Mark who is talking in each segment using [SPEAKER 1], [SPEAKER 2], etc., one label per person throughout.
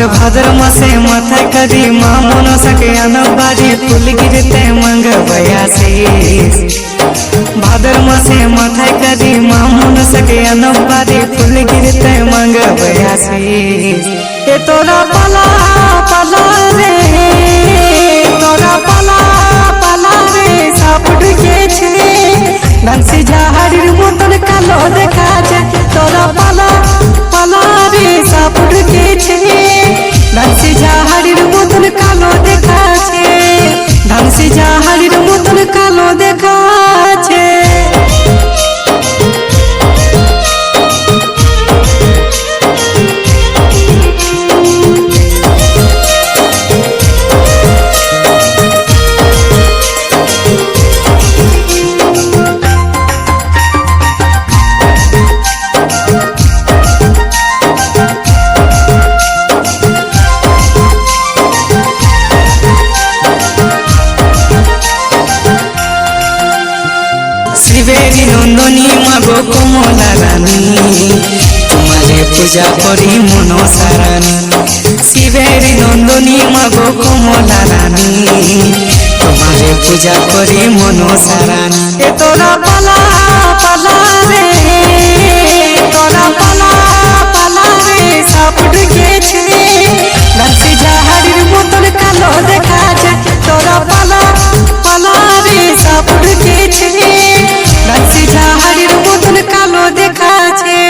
[SPEAKER 1] भाद्र मासे माथा कदी माँ मनसा के अनबाजी फूल गिरते मंग बयासीस। भाद्र मासे माथा कदी माँ मनसा के अनबाजी फूल गिरते मंग बयासीस। ए तोरा पला पला रे, तोरा पला पला रे साप ढुके छे धनसी झाड़ीर मतन कालो देखा যায়। तोरा पला पला रे साप ढुके छे धनसी झाड़ीर मतन कालो देखा छे, धनसी झाड़ीर मतन कालो देखा छे। शिवेरी नंदनी मागो कमला रानी तुम्हारे पूजा करी मनसा रानी। शिवेरी नंदनी मागो कमला रानी तुम्हारे पूजा करी मनसा रानी। ए तोरा पला पला रे, तोरा पला पला रे साप ढुके छे धनसी झाड़ीर मतन कालो देखा যায়। तोरा पला पला रे साप ढुके छे धनसी झाड़ीर मतन कालो देखा छे।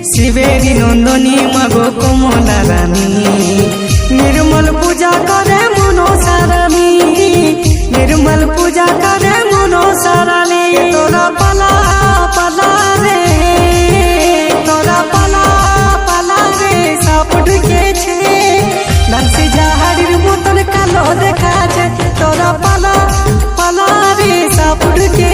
[SPEAKER 1] शिवेरी नंदनी मागो कमला रानी निर्मल पूजा करे मनसा रानी, निर्मल पूजा करे मनसा रानी। तोरा पला पला रे, तोरा पला पला रे साप ढुके छे धनसी झाड़ीर मतन कालो देखा যায়। तोरा पला पला रे साप ढुके